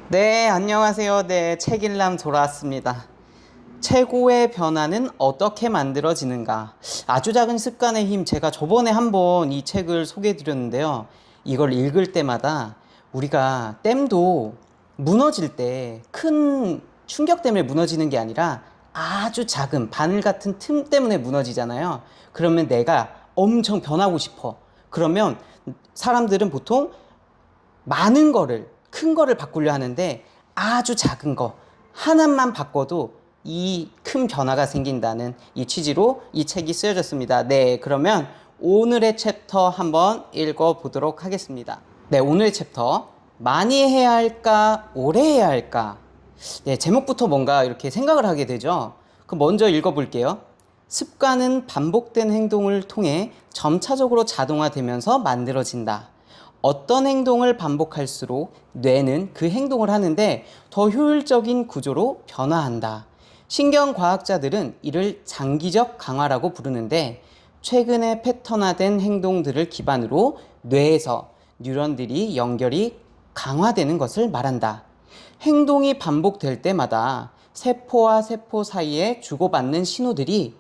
네, 안녕하세요. 네, 책일남 돌아왔습니다. 최고의 변화는 어떻게 만들어지는가? 아주 작은 습관의 힘, 제가 저번에 한번 이 책을 소개해 드렸는데요. 이걸 읽을 때마다 우리가 댐도 무너질 때 큰 충격 때문에 무너지는 게 아니라 아주 작은 바늘 같은 틈 때문에 무너지잖아요. 그러면 내가 엄청 변하고 싶어. 그러면 사람들은 보통 많은 거를, 큰 거를 바꾸려 하는데 아주 작은 거 하나만 바꿔도 이 큰 변화가 생긴다는 이 취지로 이 책이 쓰여졌습니다. 네, 그러면 오늘의 챕터 한번 읽어보도록 하겠습니다. 네, 오늘의 챕터. 많이 해야 할까, 오래 해야 할까? 네, 제목부터 뭔가 이렇게 생각을 하게 되죠. 그럼 먼저 읽어볼게요. 습관은 반복된 행동을 통해 점차적으로 자동화되면서 만들어진다. 어떤 행동을 반복할수록 뇌는 그 행동을 하는데 더 효율적인 구조로 변화한다. 신경과학자들은 이를 장기적 강화라고 부르는데 최근에 패턴화된 행동들을 기반으로 뇌에서 뉴런들이 연결이 강화되는 것을 말한다. 행동이 반복될 때마다 세포와 세포 사이에 주고받는 신호들이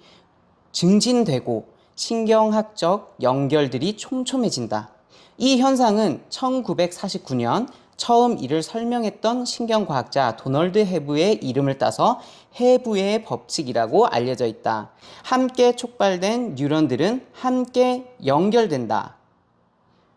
증진되고 신경학적 연결들이 촘촘해진다. 이 현상은 1949년 처음 이를 설명했던 신경과학자 도널드 해부의 이름을 따서 해부의 법칙이라고 알려져 있다. 함께 촉발된 뉴런들은 함께 연결된다.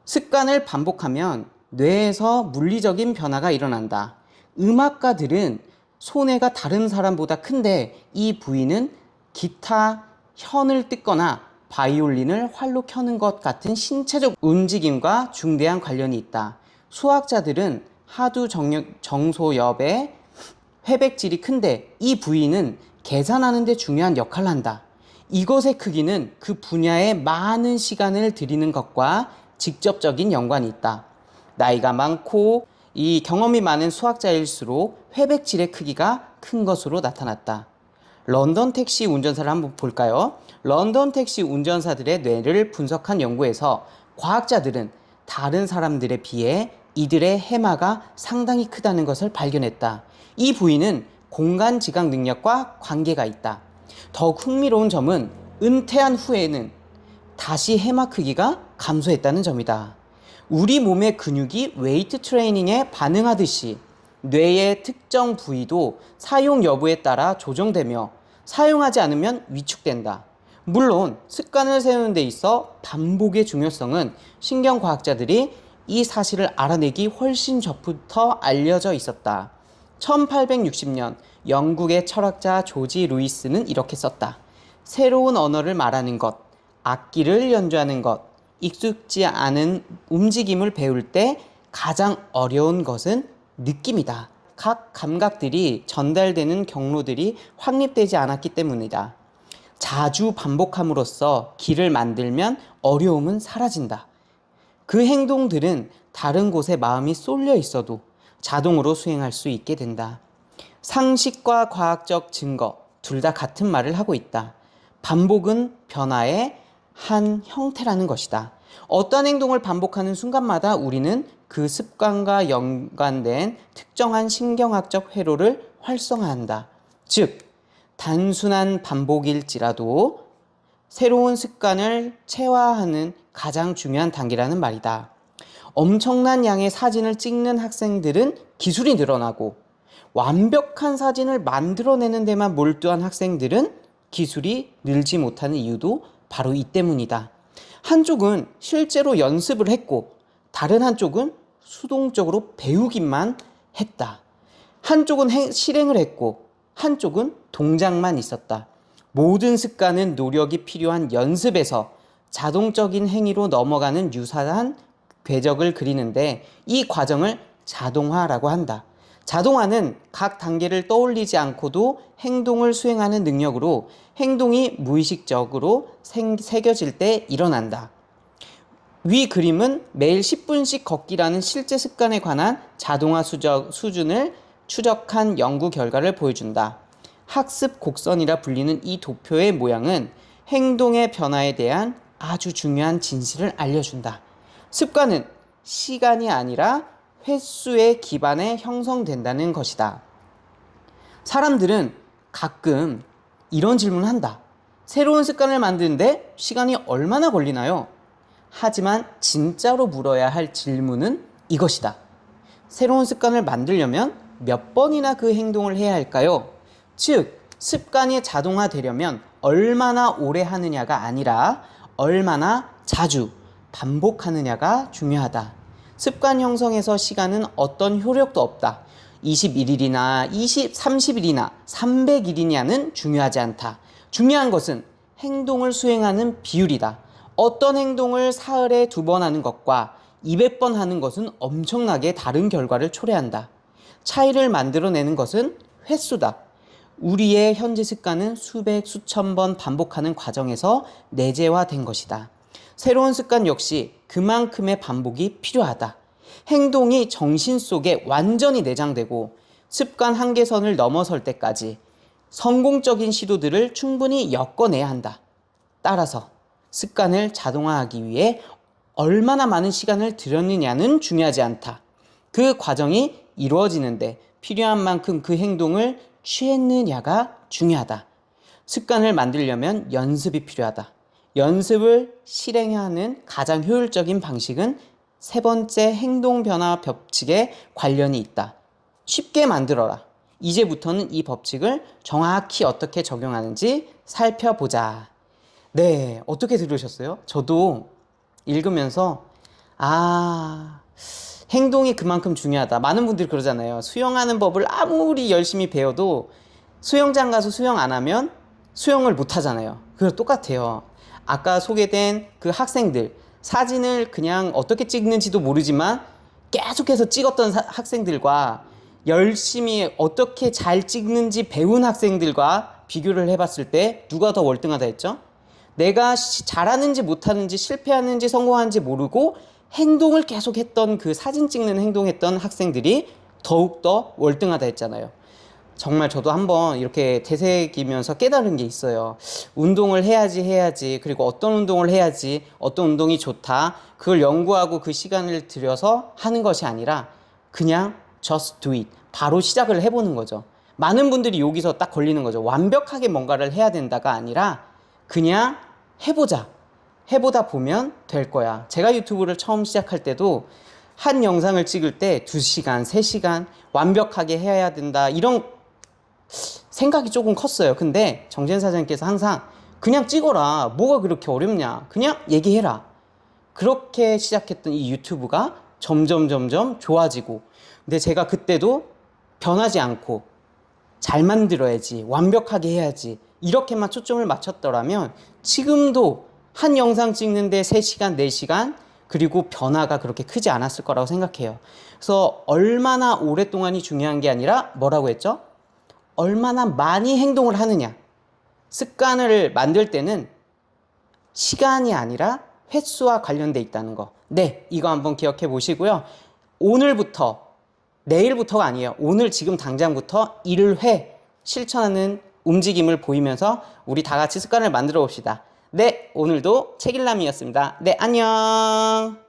습관을 반복하면 뇌에서 물리적인 변화가 일어난다. 음악가들은 손해가 다른 사람보다 큰데 이 부위는 기타 현을 뜯거나 바이올린을 활로 켜는 것 같은 신체적 움직임과 중대한 관련이 있다. 수학자들은 하두 정소엽의 회백질이 큰데 이 부위는 계산하는 데 중요한 역할을 한다. 이것의 크기는 그 분야에 많은 시간을 들이는 것과 직접적인 연관이 있다. 나이가 많고 이 경험이 많은 수학자일수록 회백질의 크기가 큰 것으로 나타났다. 런던 택시 운전사를 한번 볼까요? 런던 택시 운전사들의 뇌를 분석한 연구에서 과학자들은 다른 사람들에 비해 이들의 해마가 상당히 크다는 것을 발견했다. 이 부위는 공간 지각 능력과 관계가 있다. 더욱 흥미로운 점은 은퇴한 후에는 다시 해마 크기가 감소했다는 점이다. 우리 몸의 근육이 웨이트 트레이닝에 반응하듯이 뇌의 특정 부위도 사용 여부에 따라 조정되며 사용하지 않으면 위축된다. 물론 습관을 세우는 데 있어 반복의 중요성은 신경과학자들이 이 사실을 알아내기 훨씬 전부터 알려져 있었다. 1860년 영국의 철학자 조지 루이스는 이렇게 썼다. 새로운 언어를 말하는 것, 악기를 연주하는 것, 익숙지 않은 움직임을 배울 때 가장 어려운 것은 느낌이다. 각 감각들이 전달되는 경로들이 확립되지 않았기 때문이다. 자주 반복함으로써 길을 만들면 어려움은 사라진다. 그 행동들은 다른 곳에 마음이 쏠려 있어도 자동으로 수행할 수 있게 된다. 상식과 과학적 증거, 둘 다 같은 말을 하고 있다. 반복은 변화의 한 형태라는 것이다. 어떠한 행동을 반복하는 순간마다 우리는 그 습관과 연관된 특정한 신경학적 회로를 활성화한다. 즉, 단순한 반복일지라도 새로운 습관을 체화하는 가장 중요한 단계라는 말이다. 엄청난 양의 사진을 찍는 학생들은 기술이 늘어나고 완벽한 사진을 만들어내는 데만 몰두한 학생들은 기술이 늘지 못하는 이유도 바로 이 때문이다. 한쪽은 실제로 연습을 했고 다른 한쪽은 수동적으로 배우기만 했다. 한쪽은 실행을 했고 한쪽은 동작만 있었다. 모든 습관은 노력이 필요한 연습에서 자동적인 행위로 넘어가는 유사한 궤적을 그리는데 이 과정을 자동화라고 한다. 자동화는 각 단계를 떠올리지 않고도 행동을 수행하는 능력으로 행동이 무의식적으로 새겨질 때 일어난다. 위 그림은 매일 10분씩 걷기라는 실제 습관에 관한 자동화 수준을 추적한 연구 결과를 보여준다. 학습 곡선이라 불리는 이 도표의 모양은 행동의 변화에 대한 아주 중요한 진실을 알려준다. 습관은 시간이 아니라 횟수에 기반해 형성된다는 것이다. 사람들은 가끔 이런 질문을 한다. 새로운 습관을 만드는데 시간이 얼마나 걸리나요? 하지만 진짜로 물어야 할 질문은 이것이다. 새로운 습관을 만들려면 몇 번이나 그 행동을 해야 할까요? 즉, 습관이 자동화되려면 얼마나 오래 하느냐가 아니라 얼마나 자주 반복하느냐가 중요하다. 습관 형성에서 시간은 어떤 효력도 없다. 21일이나 30일이나 300일이냐는 중요하지 않다. 중요한 것은 행동을 수행하는 비율이다. 어떤 행동을 사흘에 2번 하는 것과 200번 하는 것은 엄청나게 다른 결과를 초래한다. 차이를 만들어내는 것은 횟수다. 우리의 현재 습관은 수백, 수천 번 반복하는 과정에서 내재화된 것이다. 새로운 습관 역시 그만큼의 반복이 필요하다. 행동이 정신 속에 완전히 내장되고 습관 한계선을 넘어설 때까지 성공적인 시도들을 충분히 엮어내야 한다. 따라서 습관을 자동화하기 위해 얼마나 많은 시간을 들였느냐는 중요하지 않다. 그 과정이 이루어지는데 필요한 만큼 그 행동을 취했느냐가 중요하다. 습관을 만들려면 연습이 필요하다. 연습을 실행하는 가장 효율적인 방식은 3번째 행동 변화 법칙에 관련이 있다. 쉽게 만들어라. 이제부터는 이 법칙을 정확히 어떻게 적용하는지 살펴보자. 네, 어떻게 들으셨어요? 저도 읽으면서 행동이 그만큼 중요하다. 많은 분들이 그러잖아요. 수영하는 법을 아무리 열심히 배워도 수영장 가서 수영 안 하면 수영을 못 하잖아요. 그거 똑같아요. 아까 소개된 그 학생들, 사진을 그냥 어떻게 찍는지도 모르지만 계속해서 찍었던 학생들과 열심히 어떻게 잘 찍는지 배운 학생들과 비교를 해봤을 때 누가 더 월등하다 했죠? 내가 잘하는지 못하는지 실패하는지 성공하는지 모르고 행동을 계속했던 그 사진 찍는 행동했던 학생들이 더욱더 월등하다 했잖아요. 정말 저도 한번 이렇게 되새기면서 깨달은 게 있어요. 운동을 해야지. 그리고 어떤 운동을 해야지. 어떤 운동이 좋다. 그걸 연구하고 그 시간을 들여서 하는 것이 아니라 그냥 just do it. 바로 시작을 해보는 거죠. 많은 분들이 여기서 딱 걸리는 거죠. 완벽하게 뭔가를 해야 된다가 아니라 그냥 해보다 보면 될 거야. 제가 유튜브를 처음 시작할 때도 한 영상을 찍을 때 2시간, 3시간 완벽하게 해야 된다. 이런 생각이 조금 컸어요. 근데 정재현 사장님께서 항상 그냥 찍어라. 뭐가 그렇게 어렵냐. 그냥 얘기해라. 그렇게 시작했던 이 유튜브가 점점 좋아지고, 근데 제가 그때도 변하지 않고 잘 만들어야지, 완벽하게 해야지 이렇게만 초점을 맞췄더라면 지금도 한 영상 찍는데 3시간, 4시간 그리고 변화가 그렇게 크지 않았을 거라고 생각해요. 그래서 얼마나 오랫동안이 중요한 게 아니라 뭐라고 했죠? 얼마나 많이 행동을 하느냐. 습관을 만들 때는 시간이 아니라 횟수와 관련돼 있다는 거. 네, 이거 한번 기억해 보시고요. 오늘부터, 내일부터가 아니에요. 오늘 지금 당장부터 1회 실천하는 움직임을 보이면서 우리 다 같이 습관을 만들어 봅시다. 네, 오늘도 책일남이었습니다. 네, 안녕.